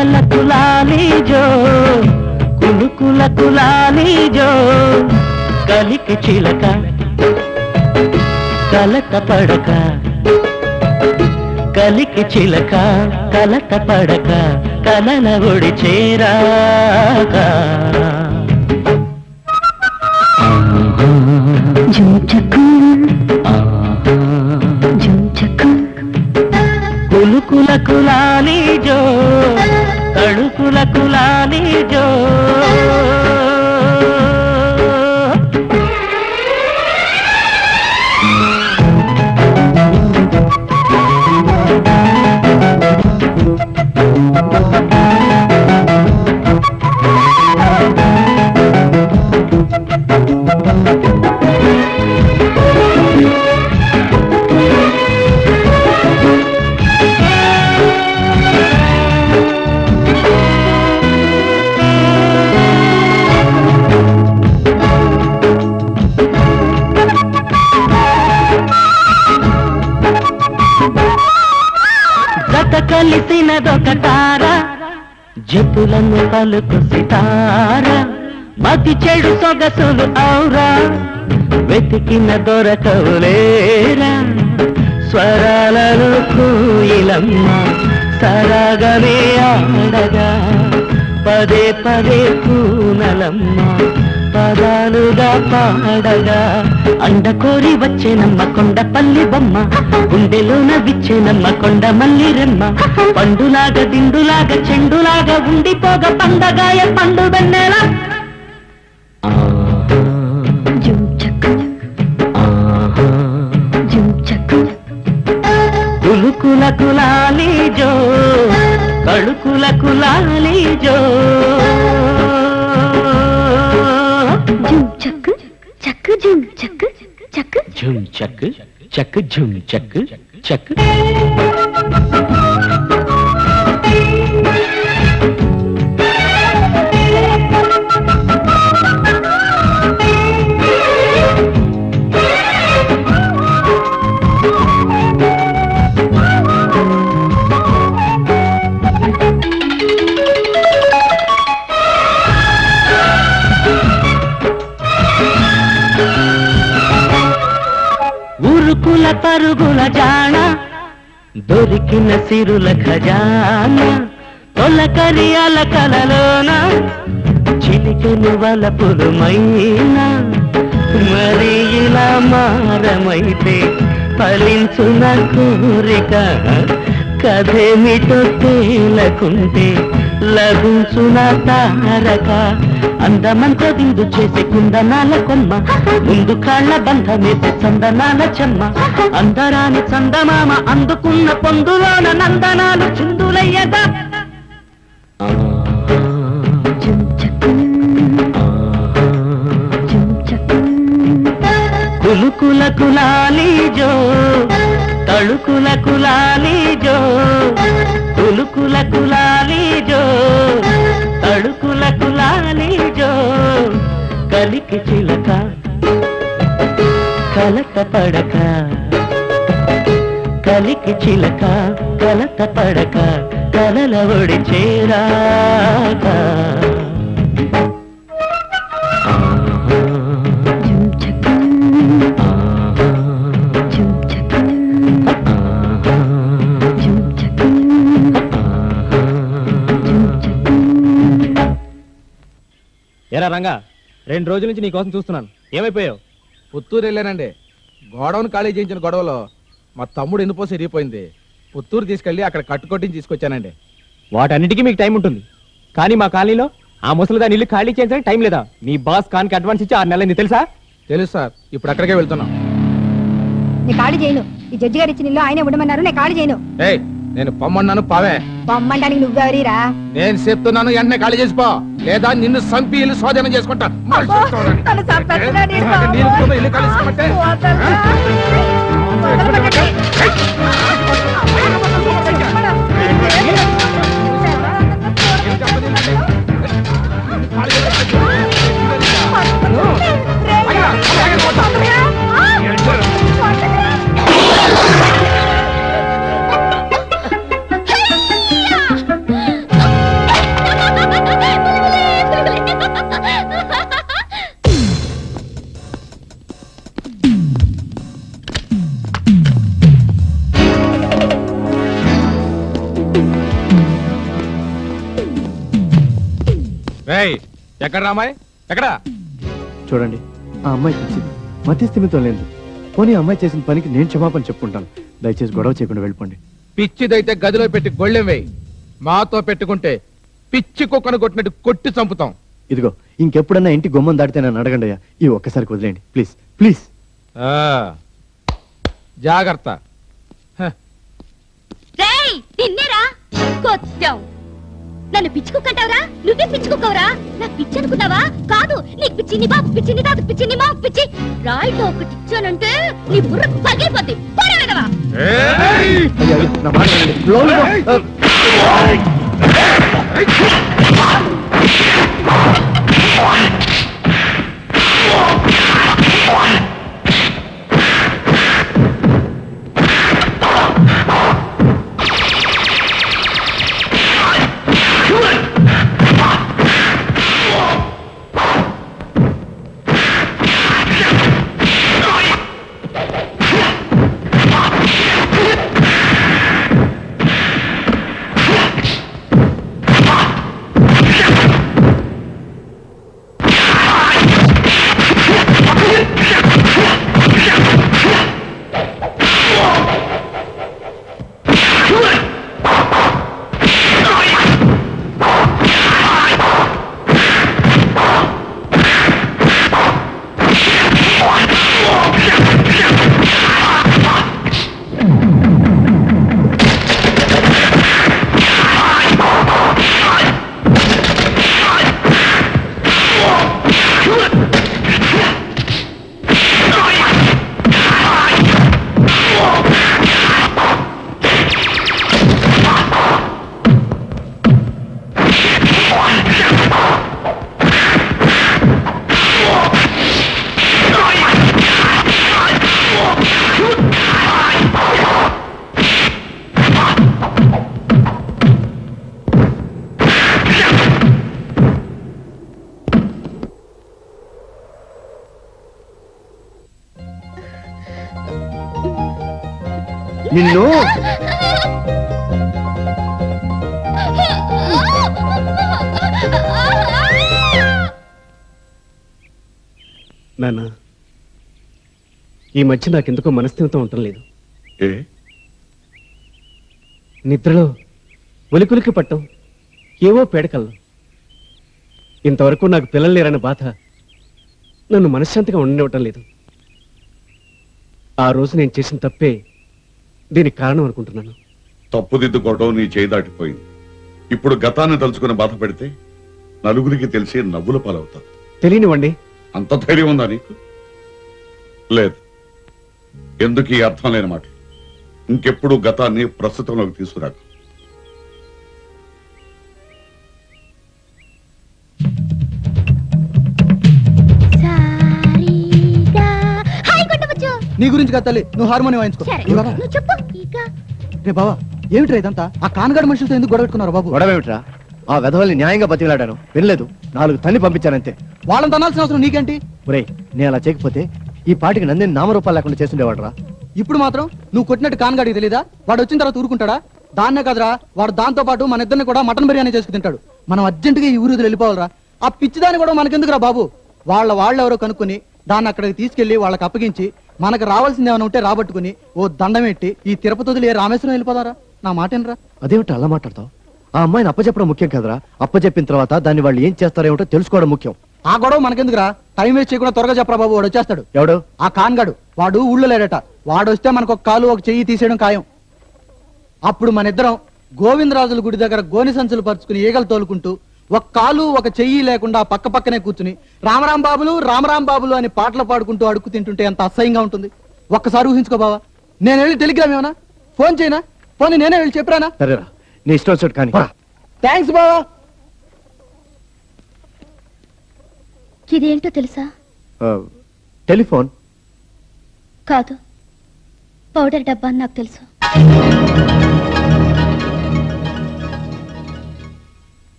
కలకల కులాలి జో కులుకుల కులాలి జో కలికి చిలక కలత పడక కలికి చిలక కలత పడక కలల ఒడి చేరాక కులుకుల కులాలి జో తడుకుల కులాలి జో కలిసినదొక తార జతులను పలుకు సితార మతి చెడు సొగసులు ఔరా వెతికిన దొరకవులేరా స్వరాలలో కోయిలమ్మ సరాగమే ఆడగా పదే పదే పూనలమ్మ పదాలుగా పాడగా అండ కోరి వచ్చేనమ్మ కొండపల్లి బొమ్మ గుండెలోన విచ్చేనమ్మ కొండ మల్లి రెమ్మ పండులాగా దిండులాగా చెండులాగా ఉండిపోగ పండగాయ పండు వెన్నెలా కులుకుల కులాలి జో కడుకుల కులాలి జో झुम चक चक झुम चक चक झुम चक चक ఉరుకుల పరుగుల జాణ దొరికిన సిరుల ఖజానా తొలకరి అలకలలోన చిలికెను వలపులు మైనా మరి ఇలా మారమైతే ఫలించున కోరిక కథేమిటో తేలకుంటే లభించున తారక అందమంత విందు చేసే కుందనాల కొమ్మ ముందు కాళ్ళ బంధమేసే చందనాల చెమ్మ అందరాని చందమామ అందుకున్న పొందులోన నందనాలు చిందులయ్యగా కులుకుల కులాలి జో తళుకుల కులాలి జో కులుకుల కులాలి జో తళుకుల కులాలి జో కలికి చిలక కలత పడక కలికి చిలక కలత పడక కలల ఒడి చేరాక ఏరా రంగా 2 రోజుల నుంచి నీ కోసం చూస్తున్నాను. ఏమైపోయావు? పుత్తూరు వెళ్ళానండి. గోడౌన్ ఖాళీ చేయించిన గొడవలో మా తమ్ముడు ఎండిపోసి ఇరిగిపోయింది. పుత్తూరు తీసుకెళ్లి అక్కడ కట్టుకొట్టిని తీసుకొచ్చానండి. వాటన్నిటికీ మీకు టైం ఉంటుంది, కానీ మా కాలనీలో ఆ ముసలిదాని ఇల్లు ఖాళీ చేయించడానికి టైం లేదా? మీ బాస్ ఖాన్కి అడ్వాన్స్ ఇచ్చి 6 నెలలైంది తెలుసా? తెలుసు సార్, ఇప్పుడు అక్కడికే వెళ్తున్నాం. నేను ఖాళీ చేయను. ఈ జడ్జి గారు ఇచ్చిన ఇల్లు ఆయనే ఉండమన్నారు, నేను ఖాళీ చేయను. నేను పొమ్మన్నాను, పావే. పొమ్మంటానికి నువ్వెవరిరా? నేను చెప్తున్నాను, వెంటనే ఖాళీ చేసిపో, లేదా నిన్ను సంపి ఇల్లు స్వాధీనం చేసుకుంటా. రేయ్ ఎక్కడ రామాయ్ ఎక్కడా? చూడండి, ఆ అమ్మాయి పిచ్చిది, మతిస్థిమితం లేదు. పోనీ అమ్మాయి చేసిన పనికి నేను క్షమాపణ చెప్పుకుంటాను. దయచేసి గొడవ చేయకుండా వెళ్ళిపోండి. పిచ్చిదైతే గదిలో పెట్టి గొళ్ళెం వేయి. మాతో పెట్టుకుంటే పిచ్చి కుక్కను కొట్టినట్టు కొట్టి చంపుతాం. ఇదిగో, ఇంకెప్పుడన్నా ఇంటి గుమ్మం దాటితే నన్ను అడగండి అయ్యా. ఈ ఒక్కసారికి వదిలేండి ప్లీజ్ ప్లీజ్. జాగ్రత్త. నన్ను పిచ్చుకుంటావురా? నువ్వే పిచ్చుకోవరా? నాకు పిచ్చి అనుకున్నావా? కాదు, నీకు పిచ్చి, నీ బాబు పిచ్చి, నీ తాత పిచ్చి, నీ మాకు పిచ్చి. రాయితో ఒకటి ఇచ్చానంటే నీ బుర్ర పగిలిపోద్ది. పోరాడవా? నా మాట వినండి. నిన్ను నాన్న, ఈ మధ్య నాకెందుకో మనస్థిమితం ఉండటం లేదు. నిద్రలో ఒలికులికి పట్టం, ఏవో పేడకల్లు. ఇంతవరకు నాకు పిల్లలు లేరన్న బాధ నన్ను మనశ్శాంతిగా ఉండనివ్వటం లేదు. ఆ రోజు నేను చేసిన తప్పే దీనికి కారణం అనుకుంటున్నాను. తప్పుదిద్దుకోవటం నీ చేయి దాటిపోయింది. ఇప్పుడు గతాన్ని తలుచుకుని బాధ పెడితే నలుగురికి తెలిసి నవ్వుల పాలవుతా. తెలియనివ్వండి. అంత ధైర్యం ఉందా నీకు? లేదు. ఎందుకు ఈ అర్థం లేని మాట? ఇంకెప్పుడు గతాన్ని ప్రస్తుతంలోకి తీసుకురాకు. నీ గురించి కదా తల్లి, నువ్వు హార్మోనియం వాయించుకో. రే బావా, ఏమిట్రా ఇదంతా? ఆ కానగాడు మనుషులతో ఎందుకు గొడవ పెట్టుకున్నారు బాబు? గొడవ ఏమిట్రా? ఆ వెధవల్ని న్యాయంగా బతిలాడాను, వినలేదు. 4 తన్ని పంపించానంతే. వాళ్ళని తనాల్సిన అవసరం నీకేంటి? ఒరేయ్, నేను అలా చేయకపోతే ఈ పాటికి నందిని నామరూపాలు లేకుండా చేస్తుండేవాడరా. ఇప్పుడు మాత్రం నువ్వు కొట్టినట్టు కానగాడికి తెలీదా? వాడు వచ్చిన తర్వాత ఊరుకుంటాడా? దాన్నే కదరా, వాడు దాంతో పాటు మన ఇద్దరిని కూడా మటన్ బిర్యానీ చేసుకు తింటాడు. మనం అర్జెంటుగా ఈ ఊరు వెళ్ళిపోవాలరా. ఆ పిచ్చిదాన్ని కూడా మనకెందుకురా బాబు? వాళ్ళెవరో కనుక్కొని దాన్ని అక్కడికి తీసుకెళ్లి వాళ్ళకి అప్పగించి మనకు రావాల్సింది ఏమైనా ఉంటే రాబట్టుకుని ఓ దండమెట్టి ఈ తిరుపతి వదిలి రామేశ్వరం వెళ్ళిపోదారా? నా మాటేనరా? అదేమిటి అలా మాట్లాడతావు? ఆ అమ్మాయిని అప్పచెప్పడం ముఖ్యం కదరా. అప్పచెప్పిన తర్వాత దాన్ని వాళ్ళు ఏం చేస్తారేమిటో తెలుసుకోవడం ముఖ్యం. ఆ గొడవ మనకెందుకురా? టైం వేస్ట్ చేయకుండా త్వరగా చెప్పరా బాబు. వాడు వచ్చేస్తాడు. ఎవడు? ఆ కాన్గాడు. వాడు ఊళ్ళో లేడట. వాడు వస్తే మనకు ఒక కాలు ఒక చెయ్యి తీసేయడం ఖాయం. అప్పుడు మన ఇద్దరం గోవిందరాజుల గుడి దగ్గర గోని సంచులు పరుచుకుని ఈగలు తోలుకుంటూ ఒక కాలు ఒక చెయ్యి లేకుండా పక్క పక్కనే కూర్చుని రామరాం బాబులు అని పాటలు పాడుకుంటూ అడుక్కు తింటుంటే ఎంత అసహ్యంగా ఉంటుంది. ఒక్కసారి ఊహించుకో బావా. నేను వెళ్ళి టెలిగ్రామ్ ఏమన్నా ఫోన్ చేయనా? పోనీ నేనే వెళ్ళి చెప్పరానా? సరేరా, నీ ఇష్టం వచ్చాడు కానీ. థ్యాంక్స్ బావా. ఇదేంటో తెలుసా? టెలిఫోన్ కాదు, పౌడర్ డబ్బా అని నాకు తెలుసు.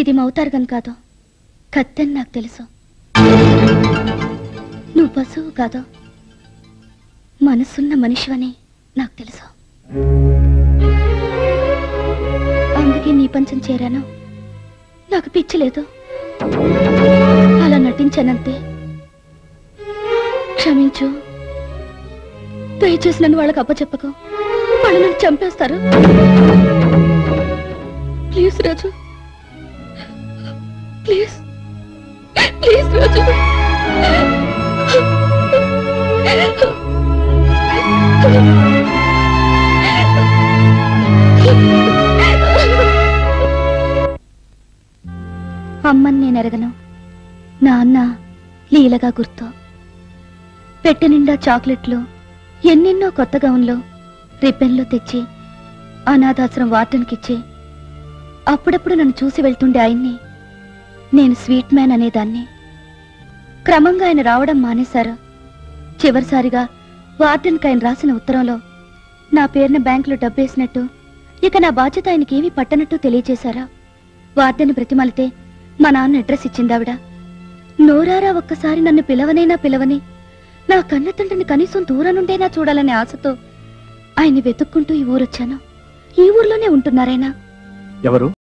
ఇది మౌతార్గన్ కాదు, కత్తెని నాకు తెలుసు. నువ్వు పశువు కాదు, మనసున్న మనిషివని నాకు తెలుసు. అందుకే నీ పంచం చేరాను. నాకు పిచ్చి లేదు. అలా నటించానంతే. క్షమించు. దయచేసి నన్ను వాళ్ళకి అప్పచెప్పకు. వాళ్ళు నన్ను చంపేస్తారు. ప్లీజ్ రాజు, ప్లీజ్ ప్లీజ్ రాజు. అమ్మని నేను ఎరగను. నాన్న లీలగా గుర్తు. పెట్టె నిండా చాక్లెట్లు, ఎన్నెన్నో కొత్త గౌన్లు, రిబ్బన్లు తెచ్చి అనాథాశ్రమం వార్డెన్కిచ్చి అప్పుడప్పుడు నన్ను చూసి వెళ్తుండే ఆయన్ని నేను స్వీట్ మ్యాన్ అనేదాన్ని. క్రమంగా ఆయన రావడం మానేశారు. చివరిసారిగా వార్డెన్కి ఆయన రాసిన ఉత్తరంలో నా పేరున బ్యాంకులో డబ్బేసినట్టు, ఇక నా బాధ్యత ఆయనకేమీ పట్టనట్టు తెలియచేశారా. వార్డెన్ బ్రతిమాలితే మా నాన్న అడ్రస్ ఇచ్చిందావిడ. నోరారా ఒక్కసారి నన్ను పిలవనైనా పిలవని, నా కన్న తండ్రిని కనీసం దూరం నుండైనా చూడాలనే ఆశతో ఆయన్ని వెతుక్కుంటూ ఈ ఊరొచ్చాను. ఈ ఊర్లోనే ఉంటున్నారైనా. ఎవరు?